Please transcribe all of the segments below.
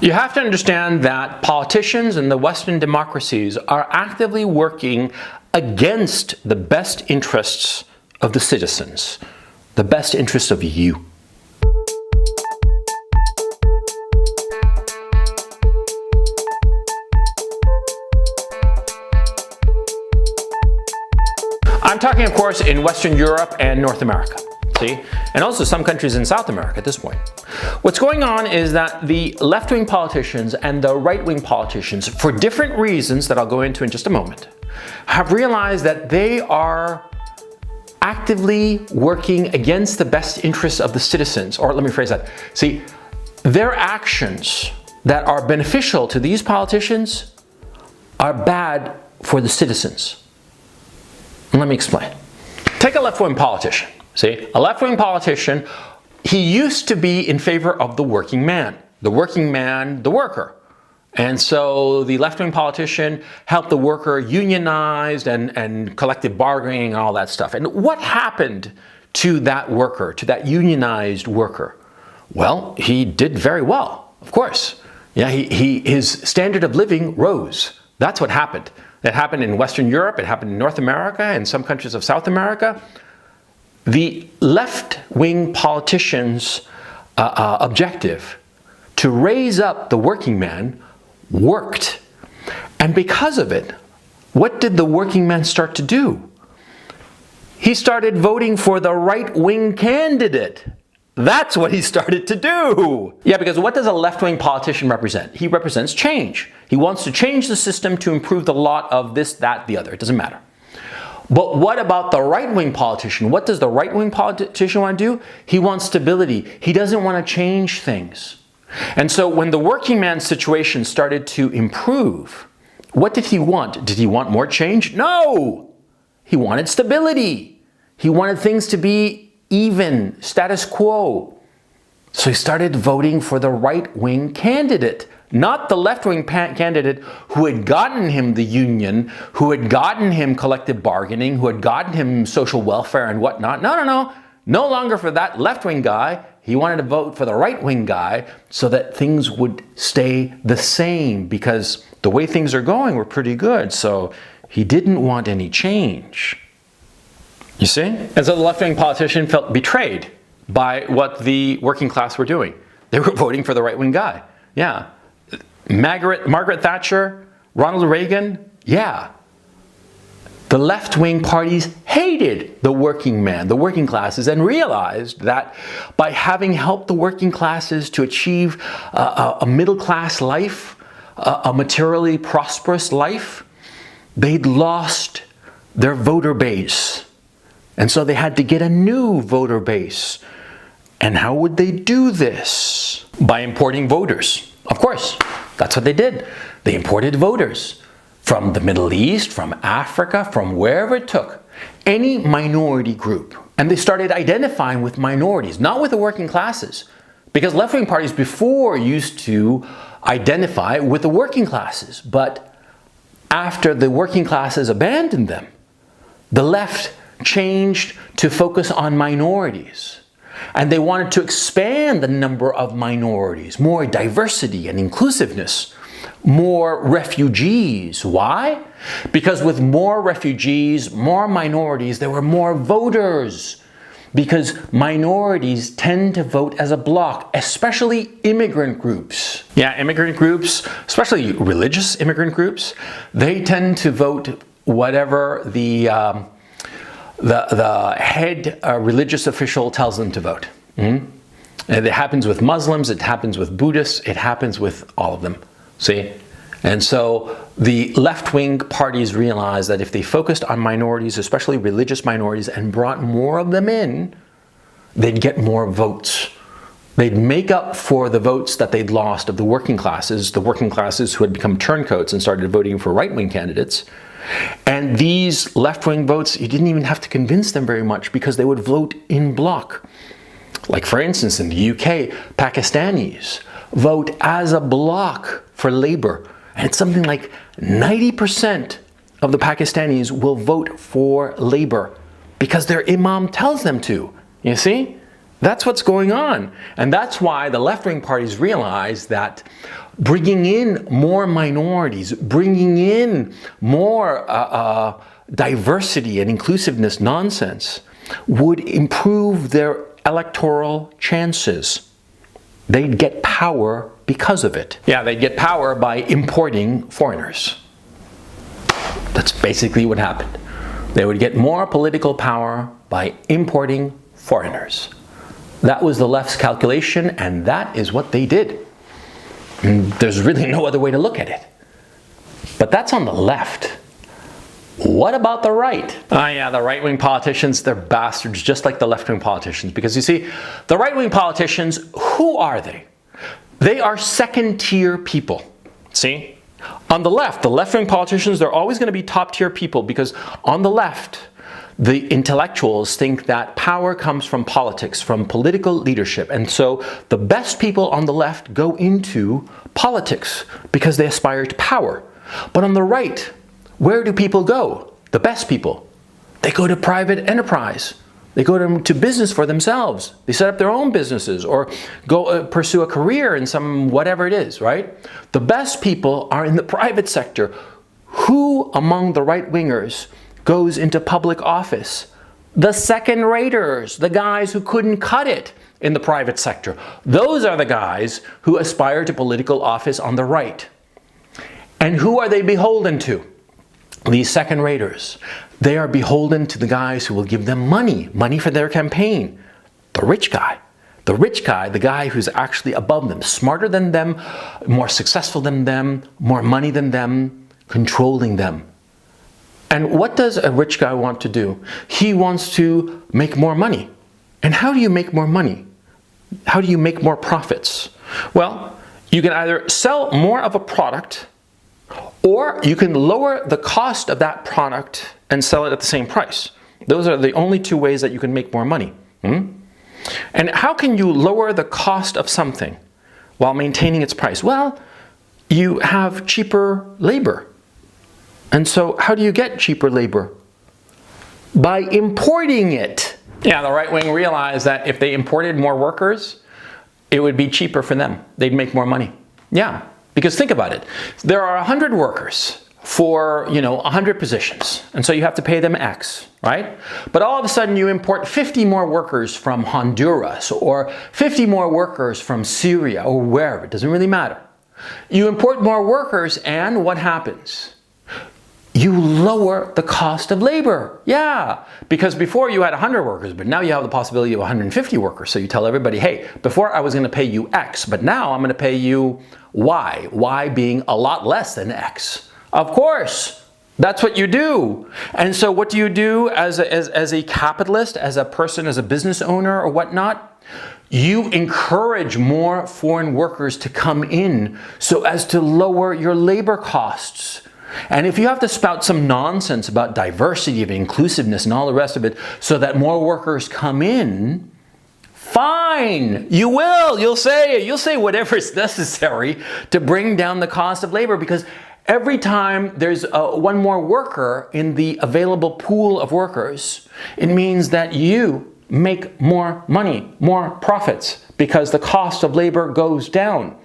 You have to understand that politicians in the Western democracies are actively working against the best interests of the citizens, the best interests of you. I'm talking, of course, in Western Europe and North America, see? And also some countries in South America at this point. What's going on is that the left-wing politicians and the right-wing politicians, for different reasons that I'll go into in just a moment, have realized that they are actively working against the best interests of the citizens. Or let me phrase that. See, their actions that are beneficial to these politicians are bad for the citizens. Let me explain. Take a left-wing politician. See, a left-wing politician, he used to be in favor of the working man, the worker. And so the left-wing politician helped the worker unionize and collective bargaining and all that stuff. And what happened to that worker, to that unionized worker? Well, he did very well, of course. Yeah, his standard of living rose. That's what happened. It happened in Western Europe, it happened in North America, and some countries of South America. The left-wing politicians' objective to raise up the working man worked. And because of it, what did the working man start to do? He started voting for the right-wing candidate. That's what he started to do. Yeah, because what does a left-wing politician represent? He represents change. He wants to change the system to improve the lot of this, that, the other. It doesn't matter. But what about the right-wing politician? What does the right-wing politician want to do? He wants stability. He doesn't want to change things. And so when the working man's situation started to improve, what did he want? Did he want more change? No! He wanted stability. He wanted things to be even, status quo. So he started voting for the right-wing candidate, not the left-wing candidate who had gotten him the union, who had gotten him collective bargaining, who had gotten him social welfare and whatnot. No longer for that left-wing guy. He wanted to vote for the right-wing guy so that things would stay the same, because the way things are going were pretty good. So he didn't want any change. You see? And so the left-wing politician felt betrayed by what the working class were doing. They were voting for the right-wing guy. Yeah. Margaret Thatcher, Ronald Reagan, yeah. The left-wing parties hated the working man, the working classes, and realized that by having helped the working classes to achieve a middle-class life, a materially prosperous life, they'd lost their voter base. And so they had to get a new voter base. And how would they do this? By importing voters. Of course, that's what they did. They imported voters from the Middle East, from Africa, from wherever it took. Any minority group. And they started identifying with minorities, not with the working classes. Because left-wing parties before used to identify with the working classes. But after the working classes abandoned them, the left changed to focus on minorities. And they wanted to expand the number of minorities, more diversity and inclusiveness, more refugees. Why? Because with more refugees, more minorities, there were more voters. Because minorities tend to vote as a bloc, especially immigrant groups. Yeah, immigrant groups, especially religious immigrant groups, they tend to vote whatever the head religious official tells them to vote. And it happens with Muslims, it happens with Buddhists, it happens with all of them. See? And so the left-wing parties realized that if they focused on minorities, especially religious minorities, and brought more of them in, they'd get more votes. They'd make up for the votes that they'd lost of the working classes who had become turncoats and started voting for right-wing candidates. And these left-wing votes, you didn't even have to convince them very much, because they would vote in bloc. Like, for instance, in the UK, Pakistanis vote as a bloc for Labour. And it's something like 90% of the Pakistanis will vote for Labour because their imam tells them to. You see? That's what's going on. And that's why the left-wing parties realize that bringing in more minorities, bringing in more diversity and inclusiveness nonsense would improve their electoral chances. They'd get power because of it. Yeah, they'd get power by importing foreigners. That's basically what happened. They would get more political power by importing foreigners. That was the left's calculation, and that is what they did. And there's really no other way to look at it. But that's on the left. What about the right? Oh yeah, the right-wing politicians, they're bastards just like the left-wing politicians. Because you see, the right-wing politicians, who are they? They are second-tier people. See? On the left-wing politicians, they're always going to be top-tier people because on the left, the intellectuals think that power comes from politics, from political leadership. And so the best people on the left go into politics because they aspire to power. But on the right, where do people go? The best people. They go to private enterprise. They go to business for themselves. They set up their own businesses or go pursue a career in some whatever it is, right? The best people are in the private sector. Who among the right-wingers goes into public office? The second-raters, the guys who couldn't cut it in the private sector. Those are the guys who aspire to political office on the right. And who are they beholden to? These second-raters. They are beholden to the guys who will give them money for their campaign. The rich guy. The rich guy, the guy who's actually above them, smarter than them, more successful than them, more money than them, controlling them. And what does a rich guy want to do? He wants to make more money. And how do you make more money? How do you make more profits? Well, you can either sell more of a product, or you can lower the cost of that product and sell it at the same price. Those are the only two ways that you can make more money. And how can you lower the cost of something while maintaining its price? Well, you have cheaper labor. And so how do you get cheaper labor? By importing it. Yeah, the right wing realized that if they imported more workers, it would be cheaper for them. They'd make more money. Yeah, because think about it. There are 100 workers for, 100 positions. And so you have to pay them X, right? But all of a sudden you import 50 more workers from Honduras or 50 more workers from Syria or wherever. It doesn't really matter. You import more workers and what happens? You lower the cost of labor. Yeah, because before you had 100 workers, but now you have the possibility of 150 workers. So you tell everybody, hey, before I was going to pay you X, but now I'm going to pay you Y. Y being a lot less than X. Of course, that's what you do. And so what do you do as a capitalist, as a person, as a business owner or whatnot? You encourage more foreign workers to come in so as to lower your labor costs. And if you have to spout some nonsense about diversity, of inclusiveness and all the rest of it so that more workers come in, fine, you will. You'll say whatever is necessary to bring down the cost of labor because every time there's one more worker in the available pool of workers, it means that you make more money, more profits because the cost of labor goes down.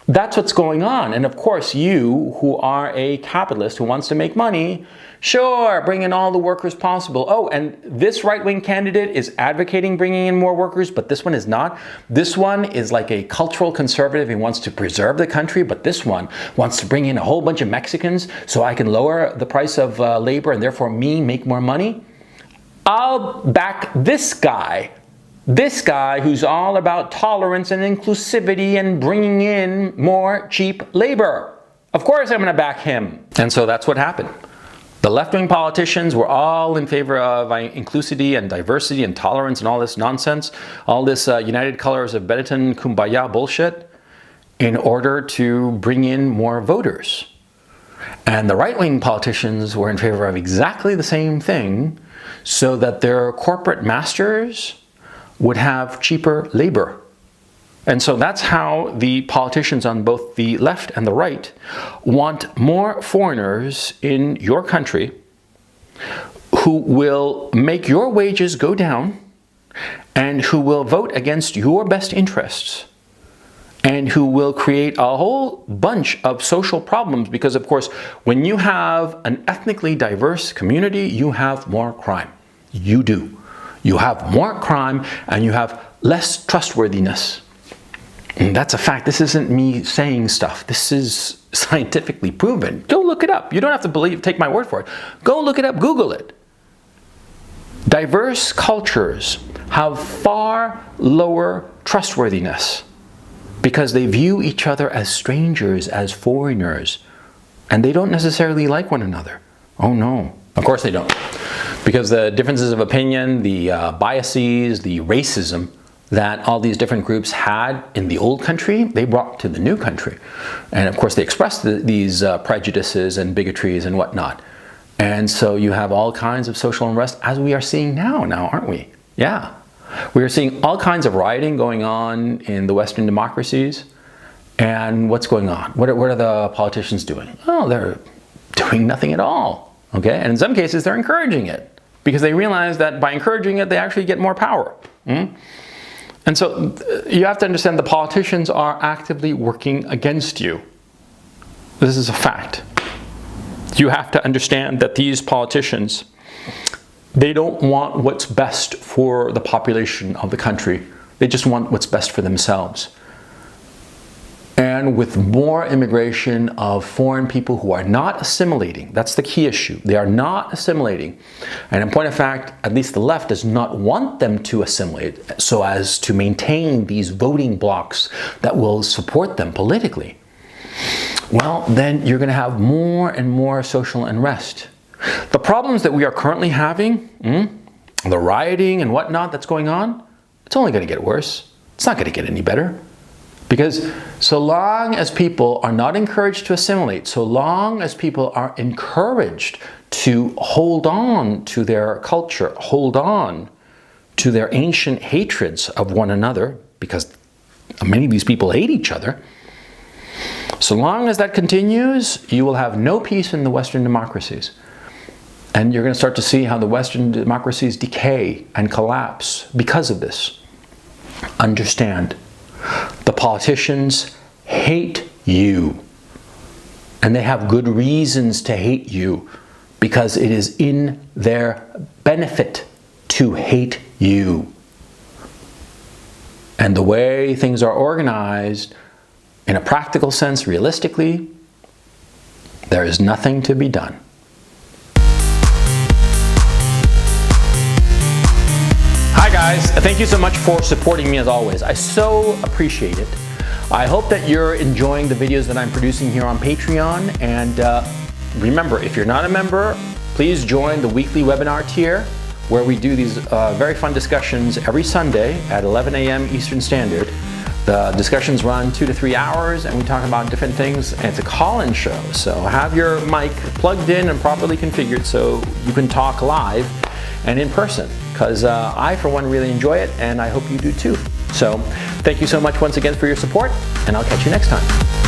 That's what's going on. And of course, you who are a capitalist who wants to make money, sure, bring in all the workers possible. Oh, and this right-wing candidate is advocating bringing in more workers, but this one is not. This one is like a cultural conservative. He wants to preserve the country, but this one wants to bring in a whole bunch of Mexicans so I can lower the price of labor and therefore me make more money. I'll back this guy. This guy who's all about tolerance and inclusivity and bringing in more cheap labor. Of course I'm going to back him. And so that's what happened. The left-wing politicians were all in favor of inclusivity and diversity and tolerance and all this nonsense, all this United Colors of Benetton Kumbaya bullshit in order to bring in more voters. And the right-wing politicians were in favor of exactly the same thing so that their corporate masters would have cheaper labor. And so that's how the politicians on both the left and the right want more foreigners in your country who will make your wages go down and who will vote against your best interests, and who will create a whole bunch of social problems, because of course, when you have an ethnically diverse community, you have more crime. You do. You have more crime and you have less trustworthiness. And that's a fact. This isn't me saying stuff. This is scientifically proven. Go look it up. You don't have to take my word for it. Go look it up, Google it. Diverse cultures have far lower trustworthiness because they view each other as strangers, as foreigners, and they don't necessarily like one another. Oh no. Of course they don't. Because the differences of opinion, the biases, the racism that all these different groups had in the old country, they brought to the new country. And of course they expressed these prejudices and bigotries and whatnot. And so you have all kinds of social unrest, as we are seeing now, aren't we? Yeah. We are seeing all kinds of rioting going on in the Western democracies. And what's going on? What are the politicians doing? Oh, they're doing nothing at all. Okay? And in some cases, they're encouraging it because they realize that by encouraging it, they actually get more power. And so you have to understand the politicians are actively working against you. This is a fact. You have to understand that these politicians, they don't want what's best for the population of the country. They just want what's best for themselves. And with more immigration of foreign people who are not assimilating, that's the key issue. They are not assimilating. And in point of fact, at least the left does not want them to assimilate so as to maintain these voting blocks that will support them politically. Well, then you're going to have more and more social unrest. The problems that we are currently having, the rioting and whatnot that's going on, it's only going to get worse. It's not going to get any better. Because so long as people are not encouraged to assimilate, so long as people are encouraged to hold on to their culture, hold on to their ancient hatreds of one another, because many of these people hate each other, so long as that continues, you will have no peace in the Western democracies. And you're going to start to see how the Western democracies decay and collapse because of this. Understand, the politicians hate you. And they have good reasons to hate you because it is in their benefit to hate you. And the way things are organized, in a practical sense, realistically, there is nothing to be done. Hi guys, thank you so much for supporting me as always. I so appreciate it. I hope that you're enjoying the videos that I'm producing here on Patreon. And remember, if you're not a member, please join the weekly webinar tier where we do these very fun discussions every Sunday at 11 a.m. Eastern Standard. The discussions run 2 to 3 hours and we talk about different things, and it's a call-in show. So have your mic plugged in and properly configured so you can talk live and in person, because I for one really enjoy it and I hope you do too. So thank you so much once again for your support, and I'll catch you next time.